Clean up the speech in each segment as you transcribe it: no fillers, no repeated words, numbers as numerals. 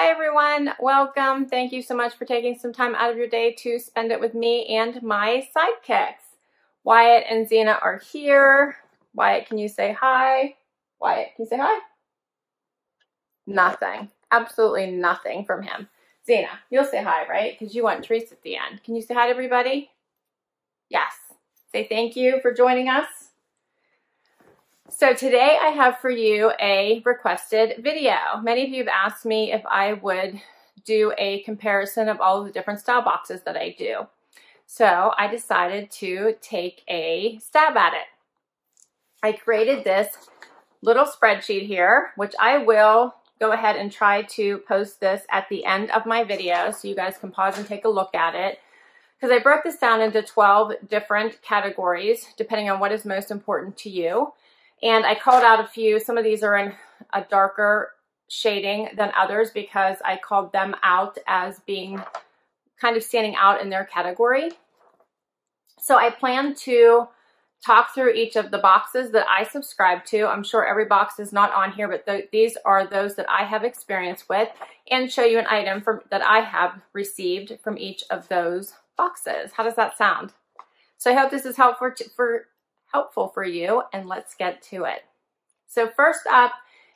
Hi everyone, welcome. Thank you so much for taking some time out of your day to spend it with me and my sidekicks. Wyatt and Zena are here. Wyatt, can you say hi? Wyatt, can you say hi? Nothing. Absolutely nothing from him. Zena, you'll say hi, right? Because you want treats at the end. Can you say hi to everybody? Yes. Say thank you for joining us. So today I have for you a requested video. Many of you have asked me if I would do a comparison of all of the different style boxes that I do. So I decided to take a stab at it. I created this little spreadsheet here, which I will go ahead and try to post this at the end of my video so you guys can pause and take a look at it. Because I broke this down into 12 different categories depending on what is most important to you. And I called out a few. Some of these are in a darker shading than others because I called them out as being kind of standing out in their category. So I plan to talk through each of the boxes that I subscribe to. I'm sure every box is not on here, but these are those that I have experience with, and show you an item that I have received from each of those boxes. How does that sound? So I hope this is helpful for you, and let's get to it. So first up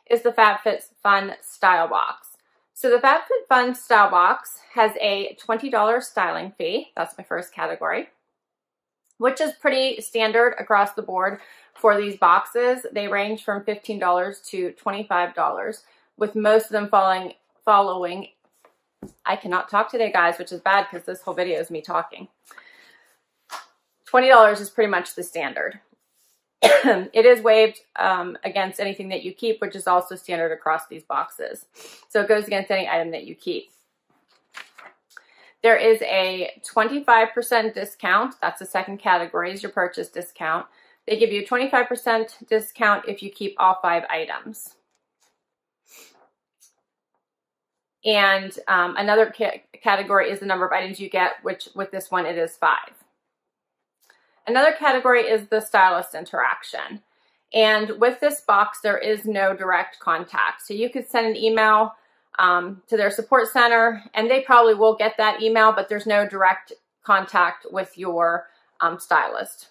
is the FabFitFun style box. So the FabFitFun style box has a $20 styling fee. That's my first category, which is pretty standard across the board for these boxes. They range from $15 to $25, with most of them following. I cannot talk today, guys, which is bad because this whole video is me talking. $20 is pretty much the standard. It is waived against anything that you keep, which is also standard across these boxes. So it goes against any item that you keep. There is a 25% discount. That's the second category, is your purchase discount. They give you a 25% discount if you keep all 5 items. And another category is the number of items you get, which with this one it is 5. Another category is the stylist interaction. And with this box, there is no direct contact. So you could send an email to their support center, and they probably will get that email, but there's no direct contact with your stylist.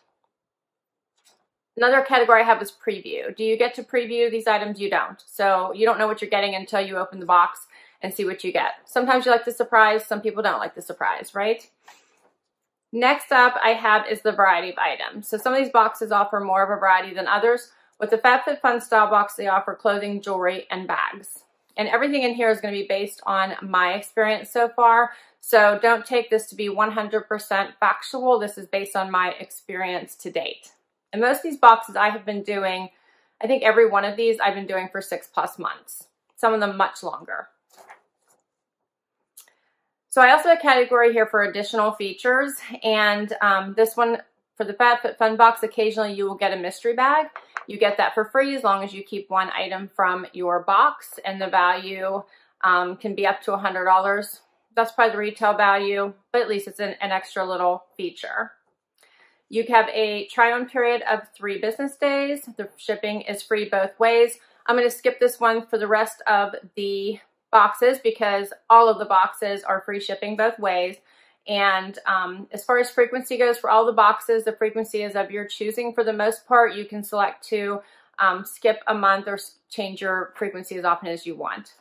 Another category I have is preview. Do you get to preview these items? You don't. So you don't know what you're getting until you open the box and see what you get. Sometimes you like the surprise, some people don't like the surprise, right? Next up I have is the variety of items. So some of these boxes offer more of a variety than others. With the FabFitFun style box, they offer clothing, jewelry, and bags. And everything in here is going to be based on my experience so far. So don't take this to be 100% factual. This is based on my experience to date. And most of these boxes I have been doing, I think every one of these I've been doing for 6+ months. Some of them much longer. So I also have a category here for additional features, and this one for the FabFitFun box, occasionally you will get a mystery bag. You get that for free as long as you keep one item from your box, and the value can be up to $100. That's probably the retail value, but at least it's an extra little feature. You have a try-on period of 3 business days. The shipping is free both ways. I'm going to skip this one for the rest of the boxes because all of the boxes are free shipping both ways. And as far as frequency goes, for all the boxes, the frequency is of your choosing. For the most part, you can select to skip a month or change your frequency as often as you want.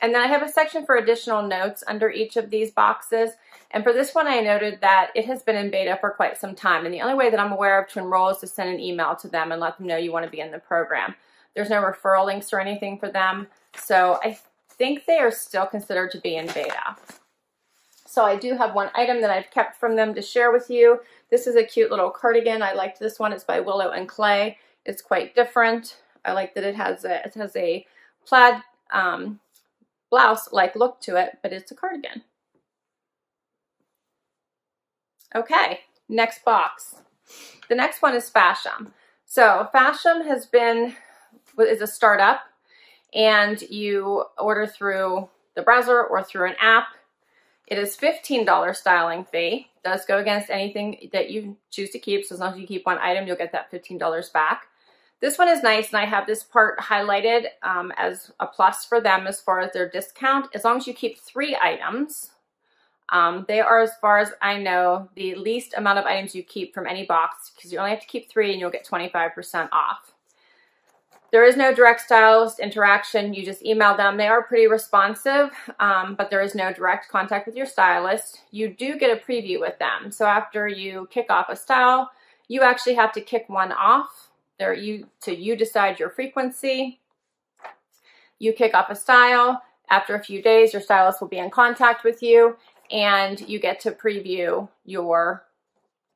And then I have a section for additional notes under each of these boxes. And for this one, I noted that it has been in beta for quite some time. And the only way that I'm aware of to enroll is to send an email to them and let them know you want to be in the program. There's no referral links or anything for them. So I think they are still considered to be in beta. So I do have one item that I've kept from them to share with you. This is a cute little cardigan. I liked this one. It's by Willow and Clay. It's quite different. I like that it has a plaid blouse-like look to it, but it's a cardigan. Okay, next box. The next one is Fashom. So Fashom is a startup, and you order through the browser or through an app. It is $15 styling fee. It does go against anything that you choose to keep. So as long as you keep one item, you'll get that $15 back. This one is nice, and I have this part highlighted as a plus for them as far as their discount. As long as you keep 3 items, they are, as far as I know, the least amount of items you keep from any box, because you only have to keep 3 and you'll get 25% off. There is no direct stylist interaction. You just email them. They are pretty responsive, but there is no direct contact with your stylist. You do get a preview with them. So after you kick off a style, you actually have to kick one off. You decide your frequency. You kick off a style. After a few days, your stylist will be in contact with you, and you get to preview your,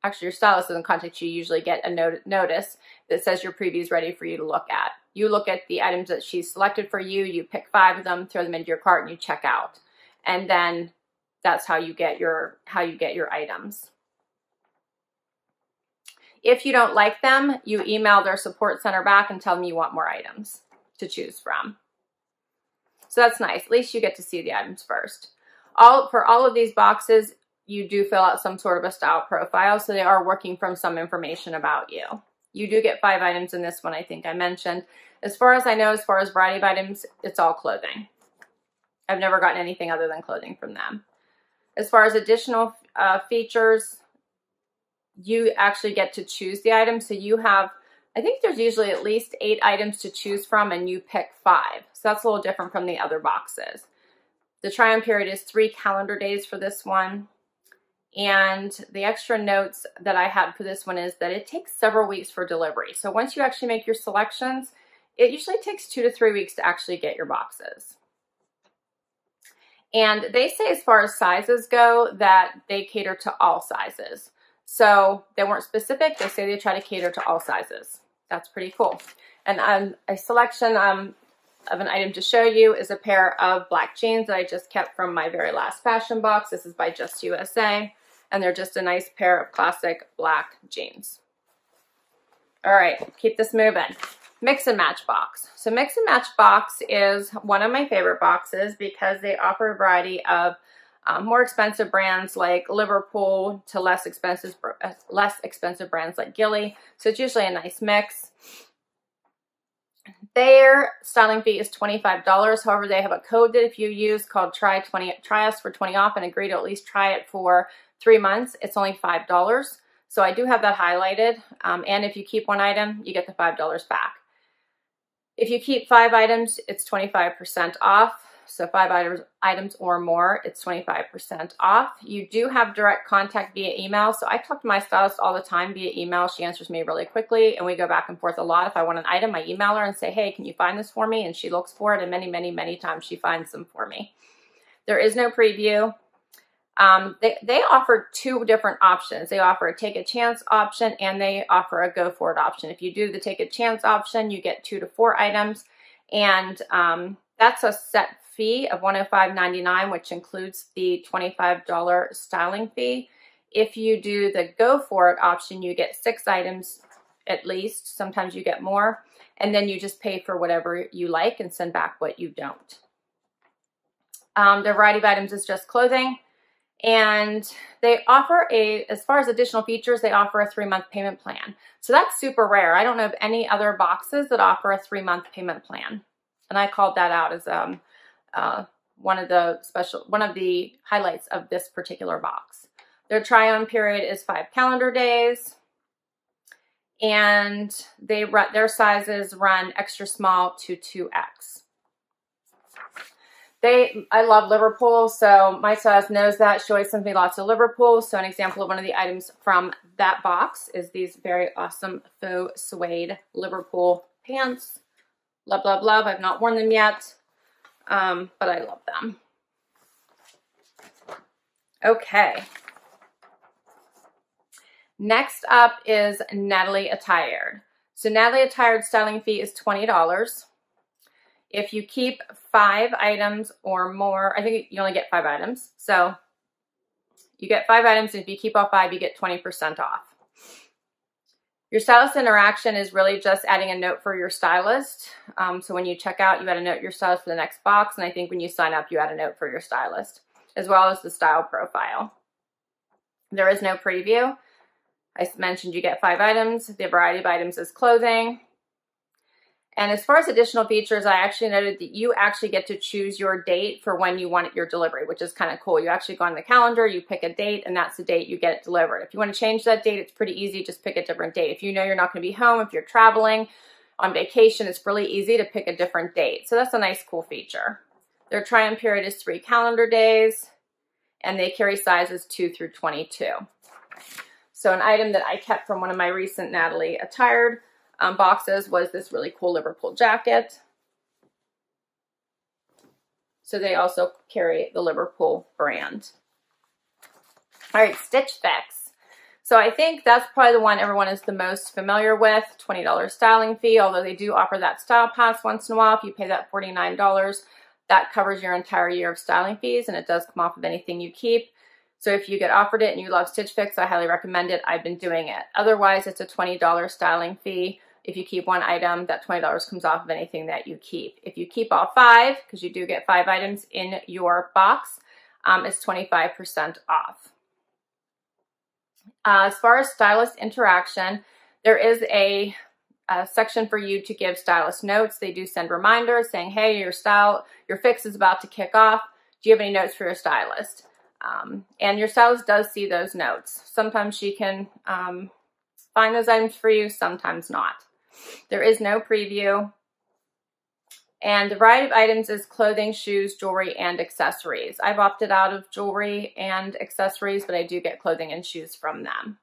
actually your stylist doesn't contact you, usually get a notice that says your preview is ready for you to look at. You look at the items that she's selected for you, you pick 5 of them, throw them into your cart, and you check out. And then that's how you get your items. If you don't like them, you email their support center back and tell them you want more items to choose from. So that's nice. At least you get to see the items first. For all of these boxes, you do fill out some sort of a style profile, so they are working from some information about you. You do get 5 items in this one, I think I mentioned. As far as I know, as far as variety of items, it's all clothing. I've never gotten anything other than clothing from them. As far as additional features, you actually get to choose the item. So you have, I think there's usually at least 8 items to choose from, and you pick 5. So that's a little different from the other boxes. The try-on period is 3 calendar days for this one. And the extra notes that I had for this one is that it takes several weeks for delivery. So once you actually make your selections, it usually takes 2 to 3 weeks to actually get your boxes. And they say as far as sizes go that they cater to all sizes. So they weren't specific. They say they try to cater to all sizes. That's pretty cool. And a selection of an item to show you is a pair of black jeans that I just kept from my very last Fashion box. This is by Just USA, and they're just a nice pair of classic black jeans. All right, keep this moving. Mix and Match box. So Mix and Match box is one of my favorite boxes because they offer a variety of more expensive brands like Liverpool to less expensive brands like Gilly. So it's usually a nice mix. Their styling fee is $25. However, they have a code that if you use called try us for 20 off and agree to at least try it for 3 months, it's only $5. So I do have that highlighted. And if you keep 1 item, you get the $5 back. If you keep 5 items, it's 25% off. So 5 items or more, it's 25% off. You do have direct contact via email. So I talk to my stylist all the time via email. She answers me really quickly, and we go back and forth a lot. If I want an item, I email her and say, hey, can you find this for me? And she looks for it, and many, many, many times she finds them for me. There is no preview. They offer 2 different options. They offer a take a chance option, and they offer a go for it option. If you do the take a chance option, you get 2 to 4 items, and that's a set fee of $105.99, which includes the $25 styling fee. If you do the go for it option, you get 6 items at least. Sometimes you get more, and then you just pay for whatever you like and send back what you don't. Their variety of items is just clothing. And they offer as far as additional features, they offer a 3-month payment plan. So that's super rare. I don't know of any other boxes that offer a 3-month payment plan. And I called that out as one of the highlights of this particular box. Their try-on period is 5 calendar days. And their sizes run extra small to 2X. I love Liverpool, so my stylist knows that. She always sends me lots of Liverpool. So an example of one of the items from that box is these very awesome faux suede Liverpool pants. Love, love, love. I've not worn them yet, but I love them. Okay. Next up is Natalie Attired. So Natalie Attired styling fee is $20. If you keep 5 items or more, I think you only get 5 items. So you get 5 items, and if you keep all 5, you get 20% off. Your stylist interaction is really just adding a note for your stylist. So when you check out, you add a note to your stylist for the next box. And I think when you sign up, you add a note for your stylist, as well as the style profile. There is no preview. I mentioned you get 5 items. The variety of items is clothing. And as far as additional features, I actually noted that you actually get to choose your date for when you want your delivery, which is kind of cool. You actually go on the calendar, you pick a date, and that's the date you get it delivered. If you want to change that date, it's pretty easy. Just pick a different date. If you know you're not going to be home, if you're traveling on vacation, it's really easy to pick a different date. So that's a nice, cool feature. Their try-on period is 3 calendar days, and they carry sizes 2 through 22. So an item that I kept from one of my recent Natalie Attired boxes was this really cool Liverpool jacket. So they also carry the Liverpool brand. All right, Stitch Fix. So I think that's probably the one everyone is the most familiar with, $20 styling fee, although they do offer that style pass once in a while. If you pay that $49, that covers your entire year of styling fees, and it does come off of anything you keep. So if you get offered it and you love Stitch Fix, I highly recommend it. I've been doing it. Otherwise, it's a $20 styling fee. If you keep one item, that $20 comes off of anything that you keep. If you keep all 5, because you do get 5 items in your box, it's 25% off. As far as stylist interaction, there is a section for you to give stylist notes. They do send reminders saying, hey, your fix is about to kick off. Do you have any notes for your stylist? And your stylist does see those notes. Sometimes she can find those items for you, sometimes not. There is no preview. And the variety of items is clothing, shoes, jewelry, and accessories. I've opted out of jewelry and accessories, but I do get clothing and shoes from them.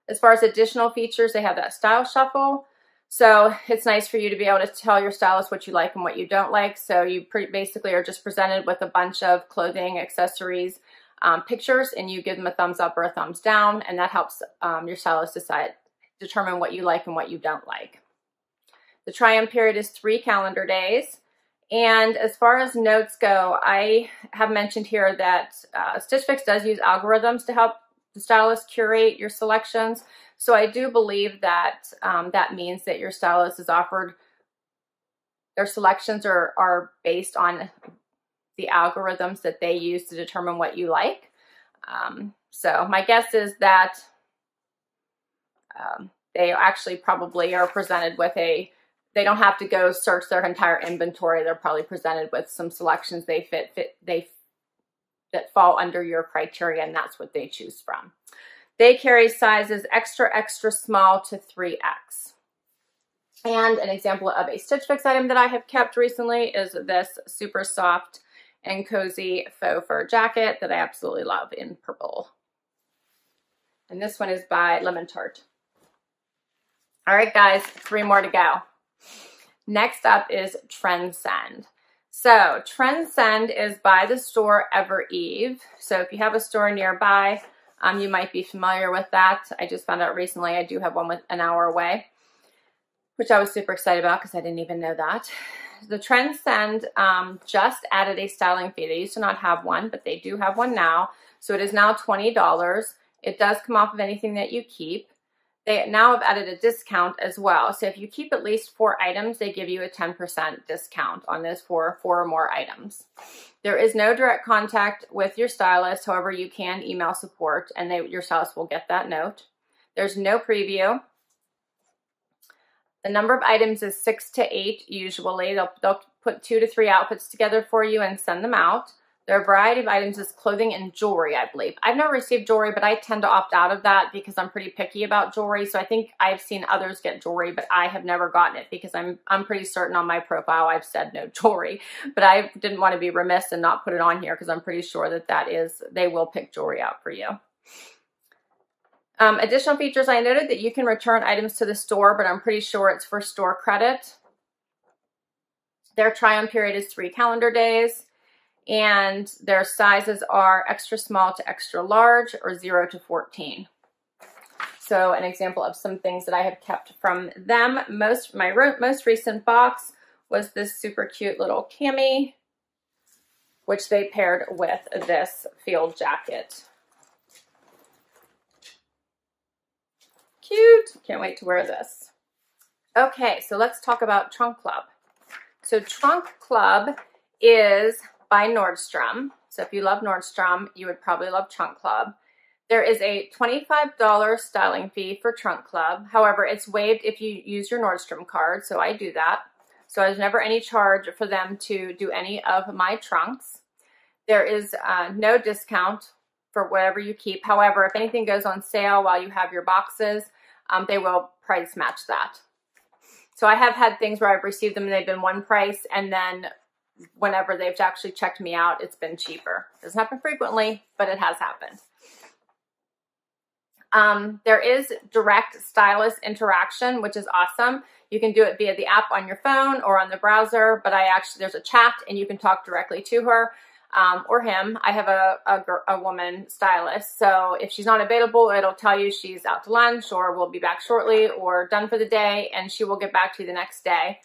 As far as additional features, they have that style shuffle. So it's nice for you to be able to tell your stylist what you like and what you don't like. So you basically are just presented with a bunch of clothing, accessories, pictures, and you give them a thumbs up or a thumbs down, and that helps your stylist determine what you like and what you don't like. The try-on period is 3 calendar days. And as far as notes go, I have mentioned here that Stitch Fix does use algorithms to help the stylist curate your selections. So I do believe that that means that your stylist is offered, their selections are based on the algorithms that they use to determine what you like. So my guess is that they actually probably are presented with they don't have to go search their entire inventory. They're probably presented with some selections that fall under your criteria, and that's what they choose from. They carry sizes extra, extra small to 3X. And an example of a Stitch Fix item that I have kept recently is this super soft and cozy faux fur jacket that I absolutely love in purple. And this one is by Lemon Tart. All right, guys, 3 more to go. Next up is Trendsend. So Trendsend is by the store Evereve. So if you have a store nearby, you might be familiar with that. I just found out recently I do have one with an hour away, which I was super excited about because I didn't even know that. The Trendsend just added a styling fee. They used to not have one, but they do have one now. So it is now $20. It does come off of anything that you keep. They now have added a discount as well. So if you keep at least 4 items, they give you a 10% discount on those 4 or more items. There is no direct contact with your stylist. However, you can email support and your stylist will get that note. There's no preview. The number of items is 6 to 8 usually. They'll put 2 to 3 outfits together for you and send them out. Their variety of items is clothing and jewelry, I believe. I've never received jewelry, but I tend to opt out of that because I'm pretty picky about jewelry. So I think I've seen others get jewelry, but I have never gotten it because I'm pretty certain on my profile I've said no jewelry. But I didn't want to be remiss and not put it on here because I'm pretty sure that they will pick jewelry out for you. Additional features, I noted that you can return items to the store, but I'm pretty sure it's for store credit. Their try-on period is 3 calendar days. And their sizes are extra small to extra large or 0 to 14. So an example of some things that I have kept from them. My most recent box was this super cute little cami, which they paired with this field jacket. Cute. Can't wait to wear this. Okay, so let's talk about Trunk Club. So Trunk Club is by Nordstrom. So if you love Nordstrom, you would probably love Trunk Club. There is a $25 styling fee for Trunk Club. However, it's waived if you use your Nordstrom card, so I do that. So there's never any charge for them to do any of my trunks. There is no discount for whatever you keep. However, if anything goes on sale while you have your boxes, they will price match that. So I have had things where I've received them and they've been one price, and then whenever they've actually checked me out, it's been cheaper. Doesn't happen frequently, but it has happened. There is direct stylist interaction, which is awesome. You can do it via the app on your phone or on the browser, but there's a chat and you can talk directly to her or him. I have a woman stylist, so if she's not available, it'll tell you she's out to lunch or will be back shortly or done for the day, and she will get back to you the next day.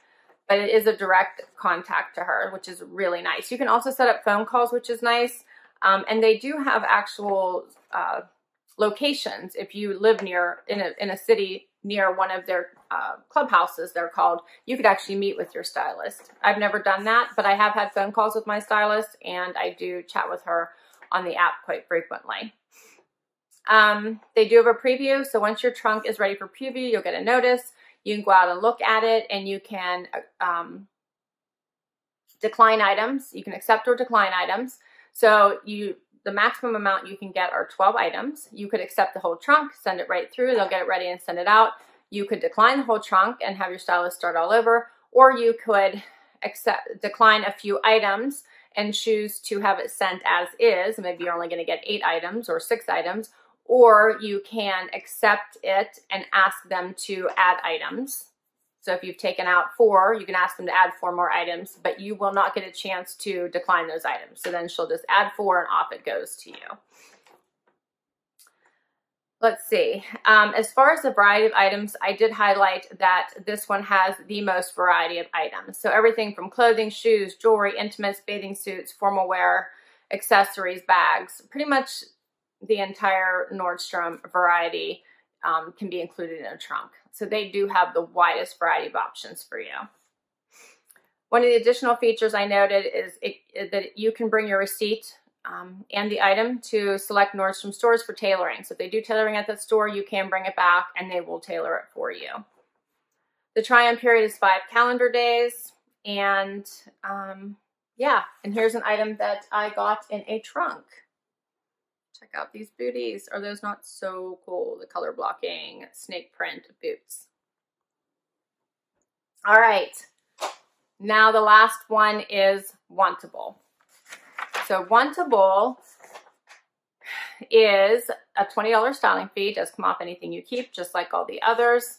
But it is a direct contact to her, which is really nice. You can also set up phone calls, which is nice. And they do have actual locations. If you live in a city near one of their clubhouses, they're called, you could actually meet with your stylist. I've never done that, but I have had phone calls with my stylist, and I do chat with her on the app quite frequently. They do have a preview, so once your trunk is ready for preview, you'll get a notice. You can go out and look at it, and you can decline items. You can accept or decline items. So the maximum amount you can get are 12 items. You could accept the whole trunk, send it right through. They'll get it ready and send it out. You could decline the whole trunk and have your stylist start all over, or you could decline a few items and choose to have it sent as is. Maybe you're only going to get 8 items or 6 items. Or you can accept it and ask them to add items. So if you've taken out 4, you can ask them to add 4 more items, but you will not get a chance to decline those items. So then she'll just add 4 and off it goes to you. Let's see. As far as the variety of items, I did highlight that this one has the most variety of items. So everything from clothing, shoes, jewelry, intimates, bathing suits, formal wear, accessories, bags, pretty much the entire Nordstrom variety can be included in a trunk. So they do have the widest variety of options for you. One of the additional features I noted is that you can bring your receipt and the item to select Nordstrom stores for tailoring. So if they do tailoring at that store, you can bring it back and they will tailor it for you. The try-on period is 5 calendar days. And yeah, and here's an item that I got in a trunk. Check out these booties. Are those not so cool? The color blocking snake print boots. All right. Now the last one is Wantable. So Wantable is a $20 styling fee. It does come off anything you keep, just like all the others.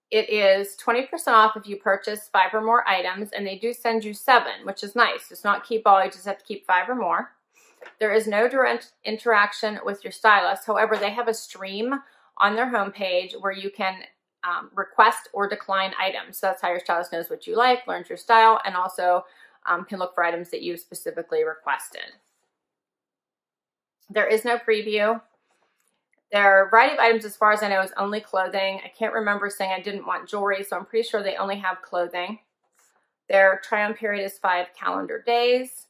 It is 20% off if you purchase 5 or more items, and they do send you 7, which is nice. It's not keep all, you just have to keep 5 or more. There is no direct interaction with your stylist. However, they have a stream on their homepage where you can request or decline items. So that's how your stylist knows what you like, learns your style, and also can look for items that you specifically requested. There is no preview. Their variety of items, as far as I know, is only clothing. I can't remember saying I didn't want jewelry, so I'm pretty sure they only have clothing. Their try-on period is 5 calendar days.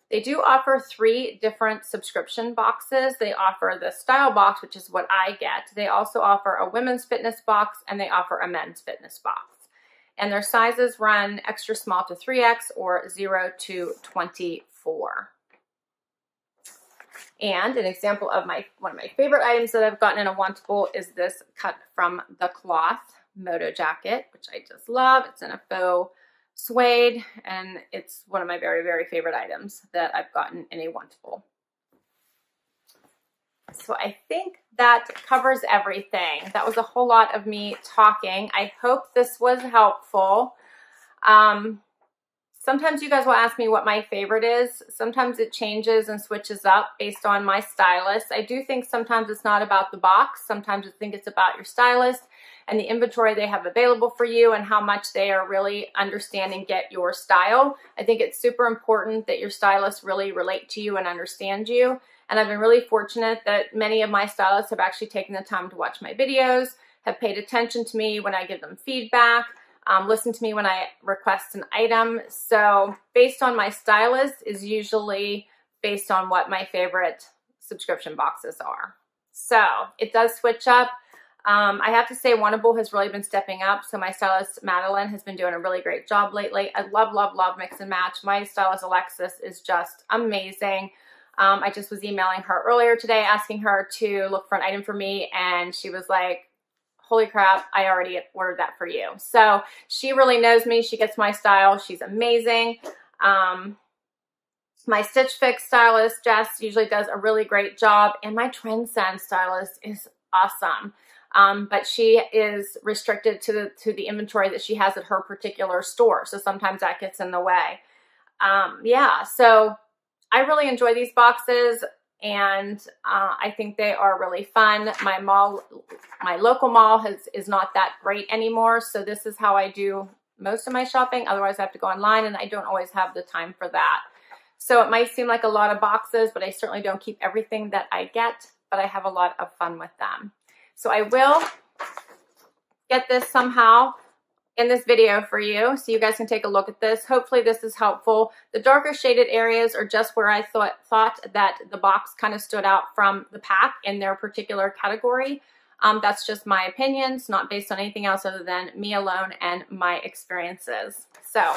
They do offer 3 different subscription boxes. They offer the style box, which is what I get. They also offer a women's fitness box, and they offer a men's fitness box. And their sizes run extra small to 3X or 0 to 24. And an example of one of my favorite items that I've gotten in a Wantable is this cut from the cloth moto jacket, which I just love. It's in a faux suede, and it's one of my very, very favorite items that I've gotten in a Wantable. So I think that covers everything. That was a whole lot of me talking. I hope this was helpful. Sometimes you guys will ask me what my favorite is. Sometimes it changes and switches up based on my stylist. I do think sometimes it's not about the box. Sometimes I think it's about your stylist and the inventory they have available for you and how much they are really understand and get your style. I think it's super important that your stylists really relate to you and understand you. And I've been really fortunate that many of my stylists have actually taken the time to watch my videos, have paid attention to me when I give them feedback, listen to me when I request an item. So based on my stylist is usually based on what my favorite subscription boxes are. So it does switch up. I have to say Wantable has really been stepping up. So my stylist Madeline has been doing a really great job lately. I love, love, love mix and match. My stylist Alexis is just amazing. I just was emailing her earlier today asking her to look for an item for me, and she was like, holy crap, I already ordered that for you. So she really knows me. She gets my style. She's amazing. My Stitch Fix stylist, Jess, usually does a really great job. And my Trendsend stylist is awesome. But she is restricted to the inventory that she has at her particular store. So sometimes that gets in the way. Yeah, so I really enjoy these boxes, and I think they are really fun. My local mall is not that great anymore. So this is how I do most of my shopping. Otherwise I have to go online, and I don't always have the time for that. So it might seem like a lot of boxes, but I certainly don't keep everything that I get, but I have a lot of fun with them. So I will get this somehow in this video for you so you guys can take a look at this. Hopefully this is helpful. The darker shaded areas are just where I thought that the box kind of stood out from the pack in their particular category. That's just my opinion. It's not based on anything else other than me alone and my experiences. So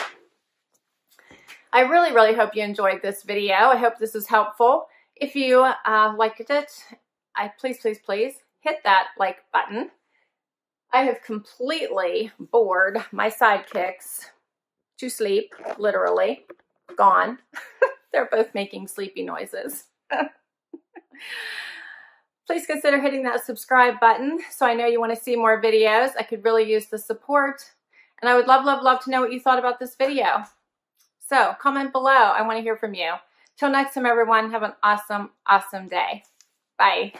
I really, really hope you enjoyed this video. I hope this is helpful. If you liked it, please, please, please hit that like button. I have completely bored my sidekicks to sleep, literally, gone. They're both making sleepy noises. Please consider hitting that subscribe button so I know you want to see more videos. I could really use the support. And I would love, love, love to know what you thought about this video. So comment below. I want to hear from you. Till next time, everyone, have an awesome, awesome day. Bye.